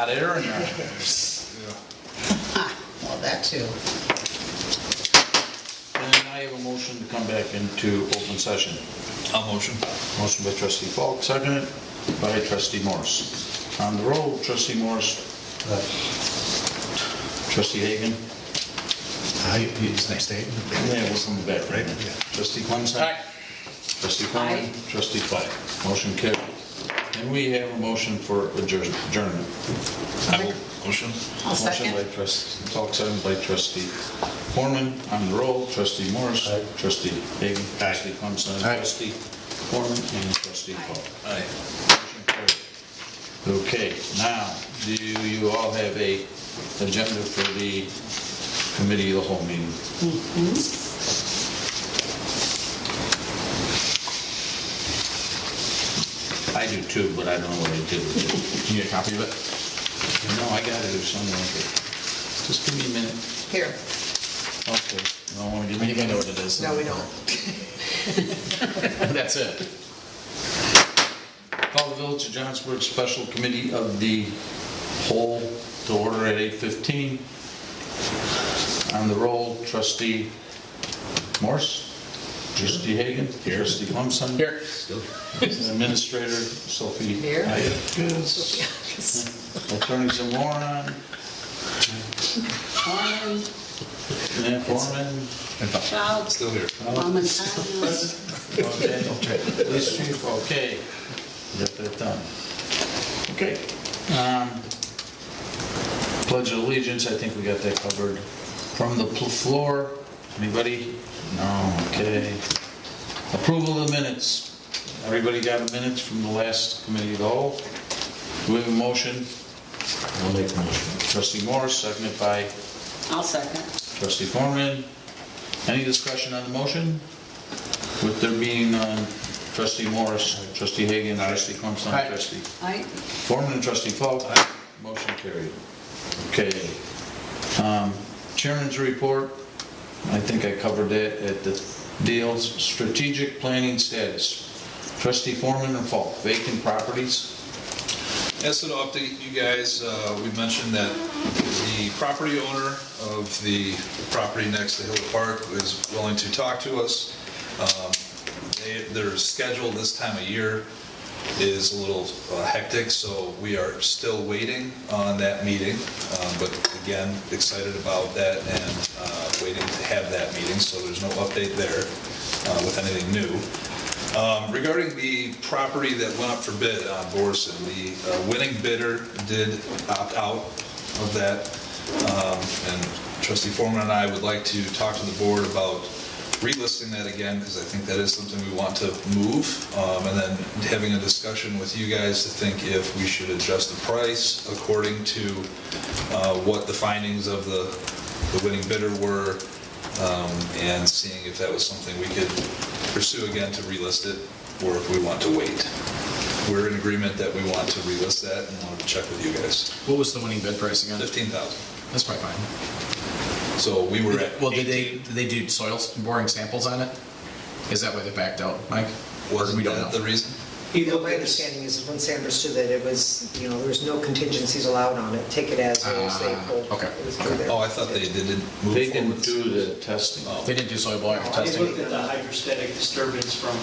hot air in there. Well, that too. And I have a motion to come back into open session. I'll motion. Motion by trustee Falk, seconded by trustee Morse. On the roll, trustee Morse. Trustee Hagan. It's next day. Yeah, we'll come back, right? Yeah. Trustee Clemson. Aye. Trustee Coleman. Trustee Falk. Motion carried. And we have a motion for adjournment. I will motion. I'll second. Motion by trustee Falk, seconded by trustee Foreman. On the roll, trustee Morse. Aye. Trustee Hagan. Aye. Trustee Clemson. Aye. Trustee Foreman and trustee Falk. Aye. Motion carried. Okay, now, do you all have a agenda for the committee of the whole meeting? I do too, but I don't know what I did with it. Can you get a copy of it? No, I got it or something like it. Just give me a minute. Here. Okay. You don't want to give I me? think I know what it is. No, we don't. That's it. Call the Village of Johnsburg Special Committee of the Whole to order at 8:15. On the roll, trustee Morse, trustee Hagan, trustee Clemson. Here. Administrator Sophie. Here. Yes. Attorney Zamoran. And Foreman. Child, Still here. Mom and Thomas. Okay. Police chief, okay. Get that done. Okay. Pledge of Allegiance, I think we got that covered. From the floor, anybody? No, okay. Approval of the minutes. Everybody got the minutes from the last committee of the whole? Do we have a motion? I'll make the motion. Trustee Morris, seconded by I'll second. trustee Foreman. Any discussion on the motion? With there being trustee Morris, trustee Hagan, trustee Clemson, Aye. trustee Aye. Foreman and trustee Falk. Motion carried. Okay. Chairman's report. I think I covered that at the deals. Strategic planning status. Trustee Foreman and Falk. Vacant properties. Yes, so to update you guys, we mentioned that the property owner of the property next to Hill Park is willing to talk to us. Their schedule this time of year is a little hectic, so we are still waiting on that meeting. But again, excited about that and waiting to have that meeting, so there's no update there with anything new. Regarding the property that went up for bid on Borson, the winning bidder did opt out of that. And trustee Foreman and I would like to talk to the board about relisting that again, because I think that is something we want to move, and then having a discussion with you guys to think if we should adjust the price according to what the findings of the winning bidder were, and seeing if that was something we could pursue again to relist it, or if we want to wait. We're in agreement that we want to relist that and want to check with you guys. What was the winning bid price again? $15,000. That's probably fine. So we were at. Well, did 18. they do soil boring samples on it? Is that why they backed out, Mike? Wasn't We don't that know. the reason? My understanding is when Sanders did that, it was, there was no contingencies allowed on it. Take it as is. They pulled. Okay. It was through there. Oh, I thought they didn't move They can forward. do the testing. They didn't do soil boring They testing? looked at the hydrostatic disturbance from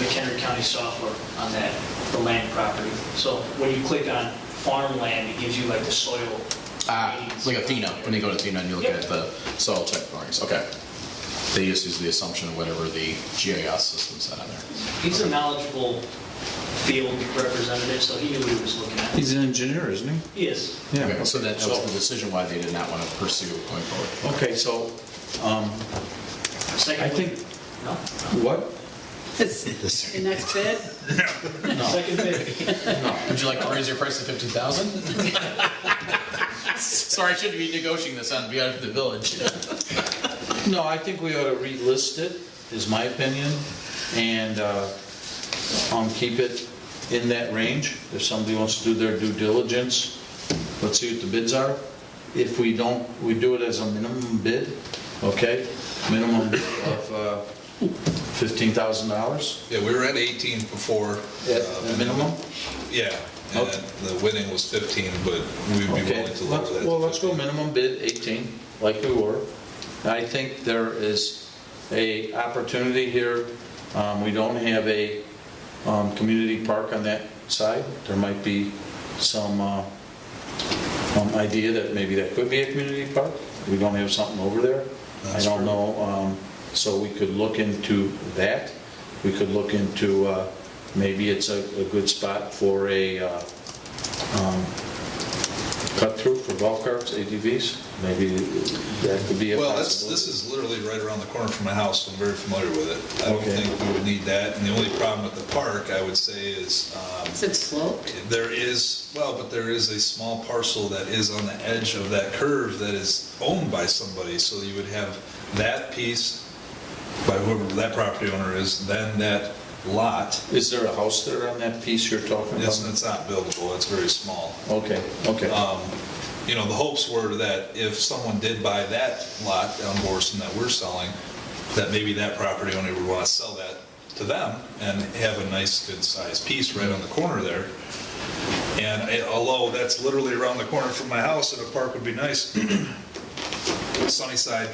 McHenry County software on that, the land property. So when you click on farmland, it gives you like the soil. ratings. Like Athena, when you go to Athena and you look Yep. at the soil check borings, okay. They just use the assumption of whatever the GIS system said on there. He's a knowledgeable field representative, so he knew what he was looking at. He's an engineer, isn't he? He is. Okay, so that was the decision why they did not want to pursue going forward. Okay, so, I Second think, bid. No? what? Your next bid? Second bid. Would you like to raise your price to 15,000? Sorry, I shouldn't be negotiating this on behalf of the village. No, I think we ought to relist it, is my opinion, and keep it in that range. If somebody wants to do their due diligence, let's see what the bids are. If we don't, we do it as a minimum bid, okay? Minimum of $15,000. Yeah, we were at 18 before. At minimum? Yeah, and Okay. the winning was 15, but we'd be Okay, willing to lower that. well, to let's go 15. minimum bid 18, like we were. I think there is a opportunity here. We don't have a community park on that side. There might be some idea that maybe that could be a community park. We don't have something over there. That's I don't true. know, so we could look into that. We could look into, maybe it's a good spot for a cut-through for golf carts, ATVs. Maybe that could be a Well, possibility. this is literally right around the corner from my house, so I'm very familiar with it. I don't Okay. think we would need that, and the only problem with the park, I would say, is Is it sloped? there is, well, but there is a small parcel that is on the edge of that curve that is owned by somebody, so you would have that piece by whoever that property owner is, then that lot. Is there a house there on that piece you're talking about? It's not buildable, it's very small. Okay, okay. You know, the hopes were that if someone did buy that lot on Morrison that we're selling, that maybe that property owner would want to sell that to them and have a nice, good-sized piece right on the corner there. And although that's literally around the corner from my house and a park would be nice, Sunnyside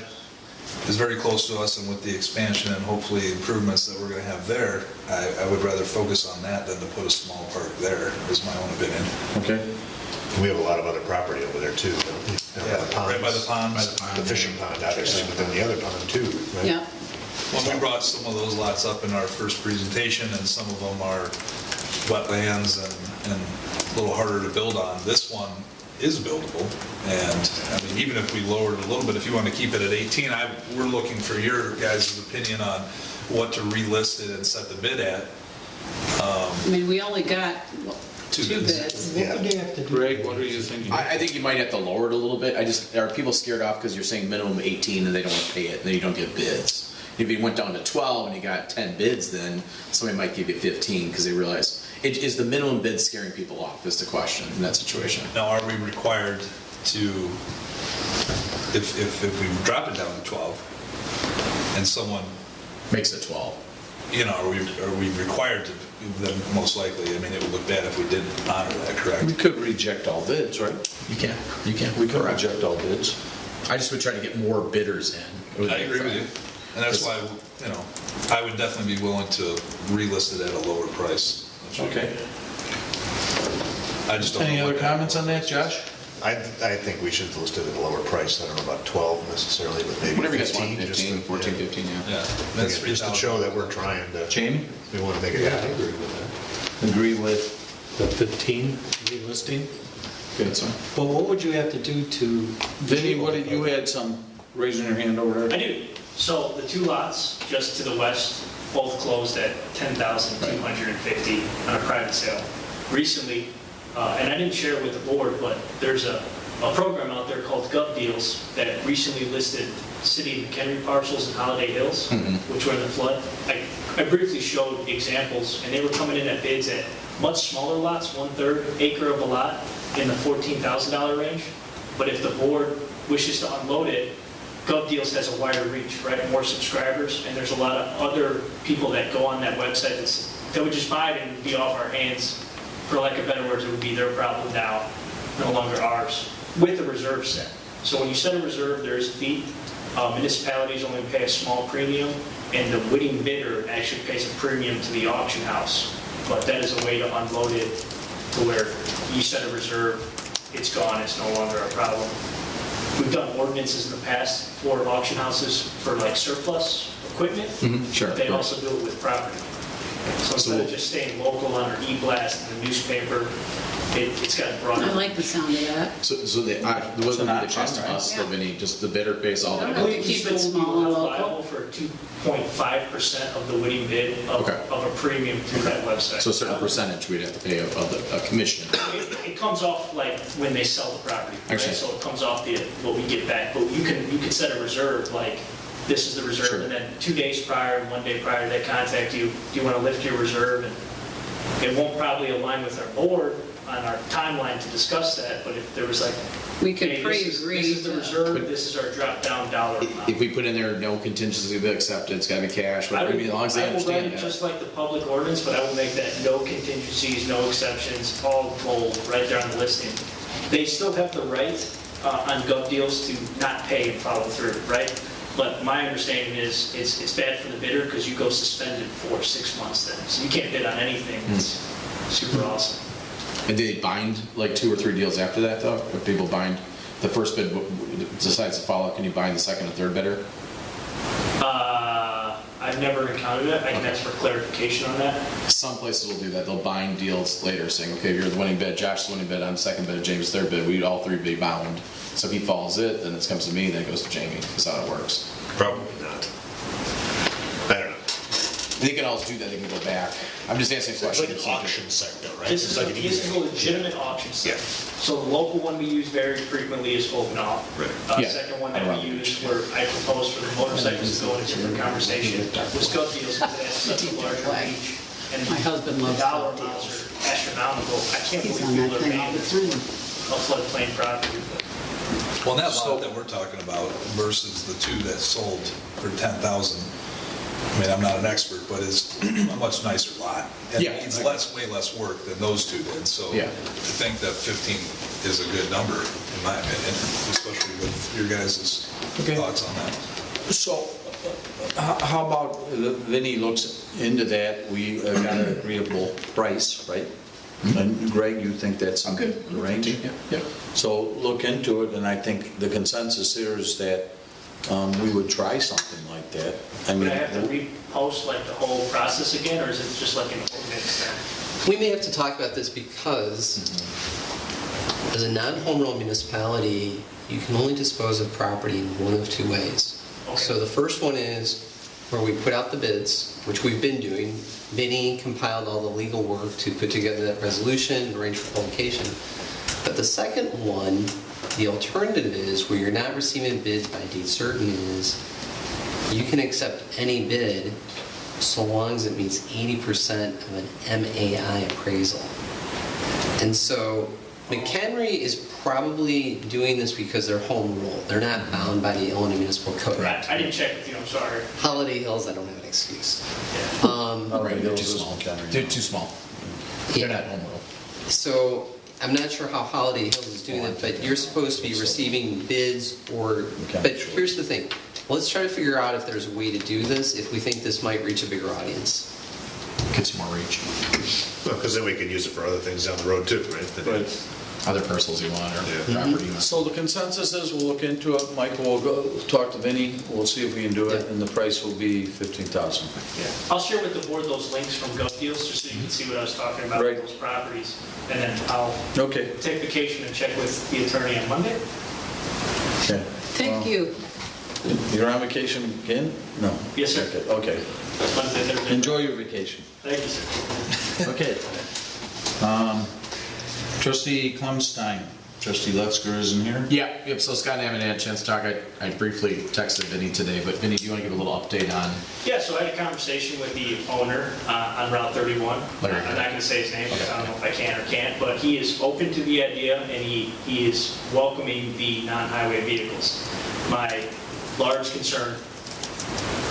is very close to us, and with the expansion and hopefully improvements that we're going to have there, I would rather focus on that than to put a small park there, is my own opinion. Okay. We have a lot of other property over there too, don't we? Right by the ponds. The fishing pond, obviously, but then the other pond too, right? Yeah. When we brought some of those lots up in our first presentation, and some of them are wetlands and a little harder to build on, this one is buildable. And, I mean, even if we lowered it a little bit, if you want to keep it at 18, we're looking for your guys' opinion on what to relist it and set the bid at. I mean, we only got Two two bids. bids. Yeah. What would you have to do? Greg, what are you thinking? I think you might have to lower it a little bit. Are people scared off because you're saying minimum 18 and they don't want to pay it, and then you don't get bids? If you went down to 12 and you got 10 bids, then somebody might give you 15 because they realize, is the minimum bid scaring people off, is the question in that situation. Now, are we required to, if we drop it down to 12, and someone, Makes it 12. you know, are we required to, then most likely, I mean, it would look bad if we didn't honor that, correct? We could reject all bids, right? You can. We could reject all bids. I just would try to get more bidders in. I agree with you, and that's why, you know, I would definitely be willing to relist it at a lower price. Okay. I just don't know. Any what other that comments on that, is. Josh? I think we should list it at a lower price. I don't know about 12 necessarily, but maybe Whatever you guys want, 15. just 15, to- 14, yeah. 15, yeah. Yeah, that's Again, just to show that we're trying to, Jamie? we want to make it happen. agree with that. Agree with? The 15 relisting? Good, that's fine. Well, what would you have to do to? Vinny, what did you had some raising your hand over I there? do. So the two lots just to the west, both closed at $10,250 on a private sale. Recently, and I didn't share it with the board, but there's a program out there called Gov Deals that recently listed City of McHenry parcels in Holiday Hills, which were in the flood. I briefly showed examples, and they were coming in at bids at much smaller lots, 1/3 acre of a lot, in the $14,000 range. But if the board wishes to unload it, Gov Deals has a wider reach, right? More subscribers, and there's a lot of other people that go on that website that would just buy it and be off our hands. For lack of better words, it would be their problem now, no longer ours, with a reserve set. So when you set a reserve, there is a fee. Municipalities only pay a small premium, and the winning bidder actually pays a premium to the auction house. But that is a way to unload it to where you set a reserve, it's gone, it's no longer a problem. We've done ordinances in the past for auction houses for like surplus equipment. Sure, They right. also do it with property. So instead of just staying local on our e-blast in the newspaper, it's got broader. I like the sound of that. So the what would be the option, cost to right? us, Yeah. Vinny? Just the bidder pays all I don't that? know. We Keep it still small be and held local. liable for 2.5% of the winning bid of Okay. a premium through that website. So a certain percentage we'd have to pay of a commission. It comes off like when they sell the property, right? Actually. So it comes off what we get back, but you can set a reserve, like, this is the reserve, Sure. and then 2 days prior and 1 day prior, they contact you, do you want to lift your reserve? And it won't probably align with our board, on our timeline to discuss that, but if there was like, We could hey, pre-agree this is the to- reserve, this is our drop-down dollar amount. If we put in there, no contingency of acceptance, gotta be cash, I whatever, I mean, as long as they will write understand it that. just like the public ordinance, but I will make that no contingencies, no exceptions, all bold, right there on the listing. They still have the right on gov deals to not pay and follow through, right? But my understanding is, it's bad for the bidder because you go suspended for 6 months then. So you can't bid on anything. It's super awesome. And do they bind like 2 or 3 deals after that though? If people bind, the first bid decides to follow, can you bind the second and third bidder? I've never encountered it. I can ask for clarification on that. Some places will do that, they'll bind deals later, saying, okay, you're the winning bid, Josh's the winning bid, I'm second bid, James' third bid, we'd all 3 be bound. So if he follows it, then it comes to me, then it goes to Jamie, that's how it works. Probably not. I don't know. They can always do that, they can go back. I'm just asking It's like questions. an auction site though, right? This It's is like an this is a legitimate auction site. Yeah. So the local one we use very frequently is Oaknall. Right. Yeah. Second one that we use, where I proposed for the motorcycles to go in a different conversation, was gov deals because it has such a larger reach. And My husband the loves dollar gov amounts deals. are astronomical. I can't He's believe on people that are thing all paying the a time. floodplain property. but- Well, that lot that we're talking about versus the 2 that sold for 10,000, I mean, I'm not an expert, but it's a much nicer lot. And Yeah. it needs way less work than those 2 did, so Yeah. I think that 15 is a good number, in my opinion, especially with your guys' Okay. thoughts on that. So, how about Vinnie looks into that, we got an agreeable price, right? And Greg, you think that's in the range? Yeah. So look into it, and I think the consensus here is that we would try something like that. I Would mean, I have to repost like the whole process again, or is it just like an ordinance then? We may have to talk about this because as a non-home rule municipality, you can only dispose of property in one of 2 ways. Okay. So the first one is where we put out the bids, which we've been doing. Vinnie compiled all the legal work to put together that resolution, arrange for publication. But the second one, the alternative is where you're not receiving bids by date certain is you can accept any bid so long as it meets 80% of an MAI appraisal. And so McHenry is probably doing this because they're home rule. They're not bound by the Illinois Municipal Code. I didn't check with you, I'm sorry. Holiday Hills, I don't have an excuse. all right, They're too those- small. They're too small. They're not home rule. So I'm not sure how Holiday Hills is doing it, but you're supposed to be receiving bids or, but here's the thing. Let's try to figure out if there's a way to do this, if we think this might reach a bigger audience. Get some more reach. Well, because then we can use it for other things down the road too, right? Right. Other parcels you want or Yeah. property you want. So the consensus is we'll look into it, Michael will go talk to Vinnie, we'll see if we can do it, and the price will be 15,000. Yeah. I'll share with the board those links from gov deals, just so you can see what I was talking about with Right. those properties. And then I'll Okay. take vacation and check with the attorney on Monday. Okay. Thank you. You're on vacation again? No. Yes, sir. Okay. Wednesday, Thursday. Enjoy your vacation. Thank you, sir. Okay. Trustee Klumstein, trustee Letzger isn't here? Yep, so Scott and I haven't had a chance to talk. I briefly texted Vinnie today, but Vinnie, do you want to give a little update on? Yeah, so I had a conversation with the owner on Route 31. Larry. I'm not going to say his name because I don't know if I can or can't, but he is open to the idea and he is welcoming the non-highway vehicles. My large concern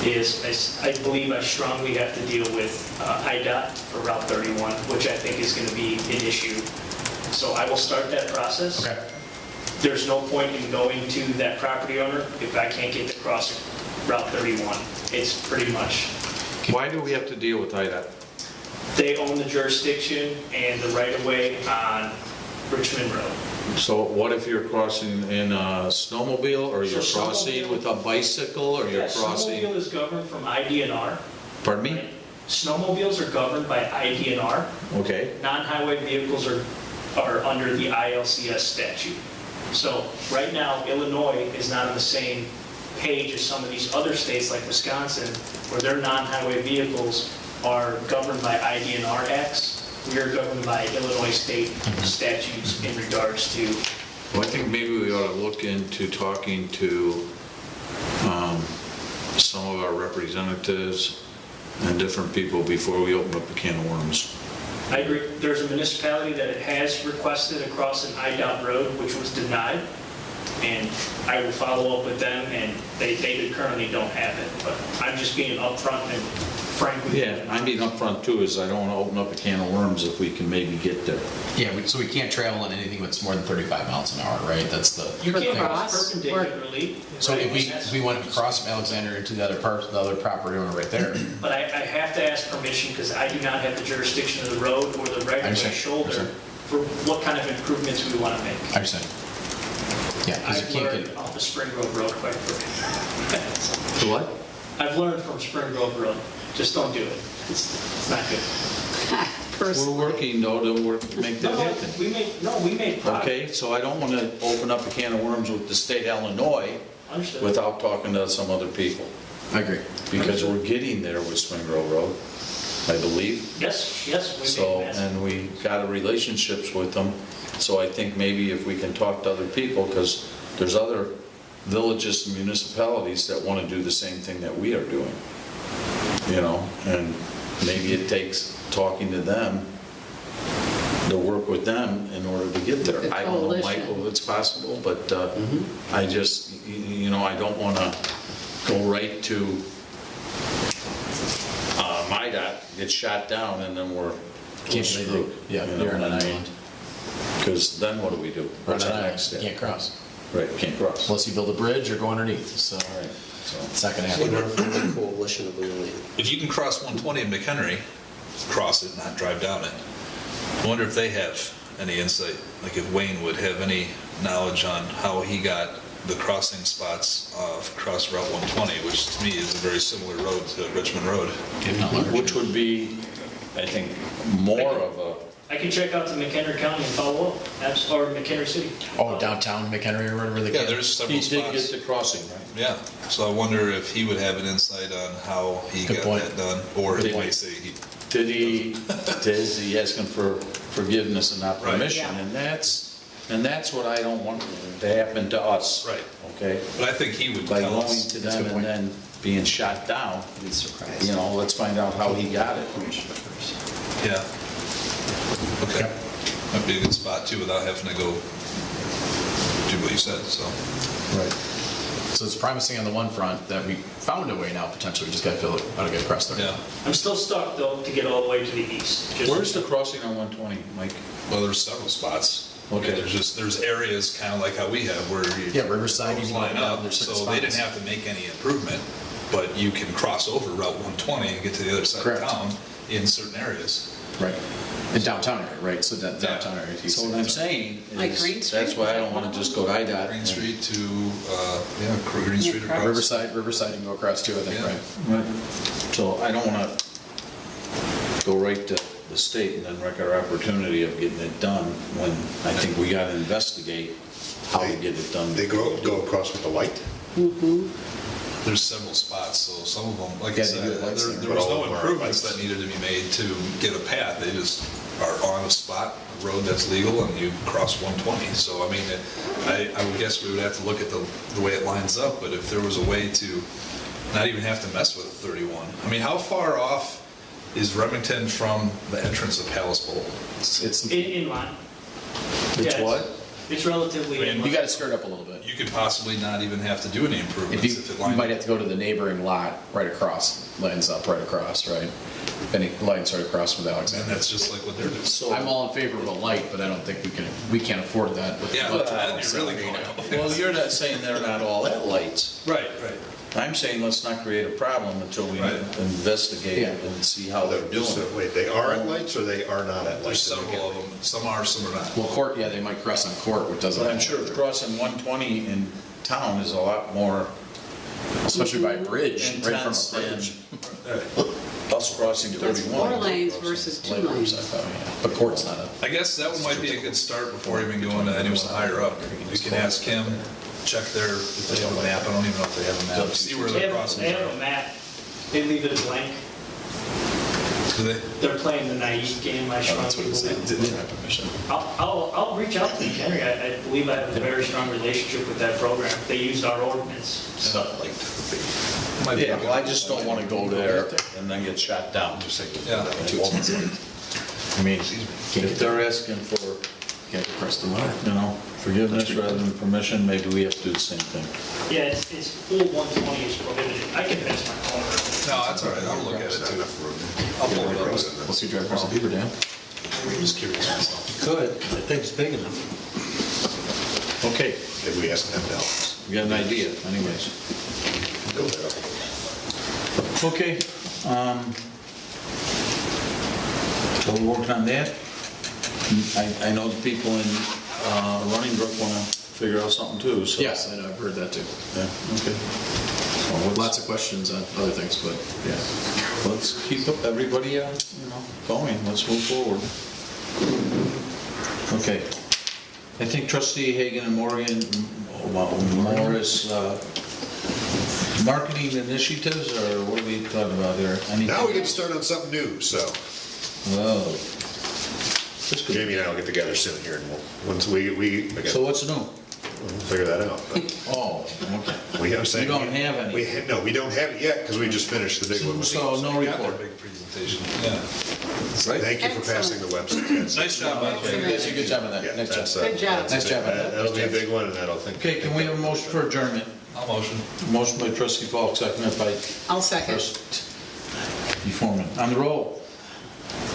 is I believe I strongly have to deal with IDOT for Route 31, which I think is going to be an issue. So I will start that process. Okay. There's no point in going to that property owner if I can't get to cross Route 31. It's pretty much, Why do we have to deal with IDOT? they own the jurisdiction and the right-of-way on Richmond Road. So what if you're crossing in a snowmobile, or you're So crossing snowmobile- with a bicycle, or you're Yeah, crossing? snowmobile is governed from IDNR. Pardon me? Snowmobiles are governed by IDNR. Okay. Non-highway vehicles are under the ILCS statute. So right now, Illinois is not on the same page as some of these other states like Wisconsin, where their non-highway vehicles are governed by IDNR acts. We are governed by Illinois state statutes in regards to, Well, I think maybe we ought to look into talking to some of our representatives and different people before we open up a can of worms. I agree. There's a municipality that has requested across an IDOT road, which was denied, and I will follow up with them, and they currently don't have it, but I'm just being upfront and frank with you. Yeah, I'm being upfront too, is I don't want to open up a can of worms if we can maybe get there. Yeah, so we can't travel in anything that's more than 35 miles an hour, right? That's the. You can't For cross us, perpendicularly. So right? if we wanted to cross from Alexander into the other part, the other property owner right there. But I have to ask permission because I do not have the jurisdiction of the road or the right-of-way understand. shoulder for what kind of improvements we want to make. I understand. Yeah, because I've you can't learned get. off the Spring Grove Road quite a bit. The what? I've learned from Spring Grove Road, just don't do it. It's not good. We're working though to make that happen. We made progress. Okay, so I don't want to open up a can of worms with the state of Illinois Understood. without talking to some other people. I agree. Because we're getting there with Spring Grove Road, I believe. Yes, we So, made massive. and we got a relationships with them. So I think maybe if we can talk to other people, because there's other villages and municipalities that want to do the same thing that we are doing. You know, and maybe it takes talking to them to work with them in order to get there. The I don't know, coalition. Michael, if it's possible, but I just, you know, I don't want to go right to MIDOT, get shot down, and then we're Can't screwed. Yeah, you're on an island. Because then what do we do? What's our next step? You can't cross. Right, can't cross. Unless you build a bridge or go underneath, so Right, so. it's not gonna We happen. run from the coalition of Wheeling. If you can cross 120 in McHenry, cross it, not drive down it. I wonder if they have any insight, like if Wayne would have any knowledge on how he got the crossing spots across Route 120, which to me is a very similar road to Richmond Road. Which would be, I think, more of a, I can check out to McHenry County and follow up, or McHenry City. Oh, downtown McHenry or whatever they Yeah, call it. there's several he did get spots. the crossing, right? Yeah, so I wonder if he would have an insight on how he Good got point. that done, or he Good might point. say he, Is he asking for forgiveness and not Right. permission? Yeah. And that's what I don't want to happen to us. Right. Okay? but I think he would By tell going us. to That's a them good and point. then being shot down, Be surprised. you know, let's find out how he got it. Yeah. Okay. That'd be a good spot too, without having to go do what you said, so. Right. So it's promising on the one front that we found a way now potentially, we just gotta feel it, how to get across there. Yeah, I'm still stuck though to get all the way to the east. Just- Where's the crossing on 120, Mike? well, there's several spots. Okay. There's areas kind of like how we have where you. Yeah, Riverside, you line want, up, there's certain so they spots. didn't have to make any improvement, but you can cross over Route 120 and get to the other side Correct. of town in certain areas. Right. In downtown area, right, so that downtown area. you So see what I'm that's- saying Like is, Green Street? that's why I don't want to just go to IDOT. Green and- Street to, Green Street across. Riverside you can go across too, I think, Yeah. right? Right. So I don't want to go right to the state and then wreck our opportunity of getting it done when I think we got to investigate how to get it done. They go across with the light? There's several spots, so some of them, like I Yeah, they said, do it lights there there, there but was all no of them are improvements lights. that needed to be made to get a path. They just are on a spot, a road that's legal, and you cross 120. So, I mean, I would guess we would have to look at the way it lines up, but if there was a way to not even have to mess with 31. I mean, how far off is Remington from the entrance of Palace Bowl? It's, In line. It's Yeah, what? It's relatively in you line. gotta skirt up a little bit. You could possibly not even have to do any If improvements you, if it you lined might up. have to go to the neighboring lot right across, lines up right across, right? And it lines right across with And Alexander. that's just like what they're doing. So, I'm all in favor of a light, but I don't think we can't afford that. with Yeah, the but budget. then you're really going well, you're not saying they're not all at lights. Right. I'm saying let's not create a problem until we Right. investigate Yeah. and see how they're doing it. Wait, they are at lights or they are not at There's lights? several of them, some are, some are not. Well, Court, yeah, they might cross on Court, which doesn't. But I'm sure crossing 120 in town is a lot more Especially by a bridge, right from intense a than bridge. us crossing It's 31. 4 lanes versus 2 Like Riverside, lanes. though, yeah. But Court's not a. I guess that one might be a good start before even going to anyone higher up. You can ask him, check if they have a map, I don't even know if they have a map, see where They their have crossings they have a are. map. They leave it blank. Do they? They're playing the naive game. I strongly That's what it's saying. believe. I'll reach out to McHenry. I believe I have a very strong relationship with that program. They used our ordinance. Stuff like that. Might be a Yeah, well, I good- just don't want to go there and then get shot down. Yeah. Too expensive. I mean, if they're asking for, Got to press the line. you know, forgiveness rather than permission, maybe we have to do the same thing. Yeah, it's full 120 is prohibited. I can pass my phone around. No, that's all right, I'll look at it too. I'll pull it up. We'll see you drive across the beaver dam. I'm just curious myself. Could, I think it's big enough. Okay, Maybe we ask them to help us. we got an idea, anyways. Build it up. Okay, so we're working on that. I know the people in Running Brook want to figure out something too, so. Yes, I know, I've heard that too. Yeah, okay. So Lots of questions on other things, but Yeah, let's keep up everybody, going, let's move forward. Okay, I think trustee Hagan and Morris, marketing initiatives, or what are we talking about here? Now we get to start on something new, so Whoa. This could- Jamie and I will get together soon here, and once we again, So what's new? we'll figure that out. But Oh, okay. we have saying You don't have any. No, we don't have it yet because we just finished the big one. with So these. no We got their report, big presentation, yeah. right? Thank you for passing the website. That's- Nice job, by the way. you guys did a good job on Yeah, that. Nice that's, job. Good job. Nice job on that. That'll be a big one, and that'll think. Okay, can we have a motion for adjournment? I'll motion. Motion by trustee Falk, seconded by I'll second. trustee Foreman. On the roll.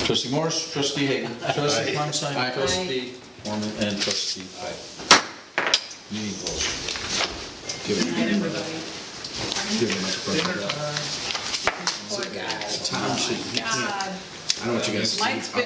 Trustee Morris, trustee Hagan, trustee Aye. Clemstein, Aye. trustee Foreman, and trustee. Meeting closed. Give it Good night, everybody. give it a microphone. Poor guy. Tom, shit, you can't. I don't know what you guys. Mike's been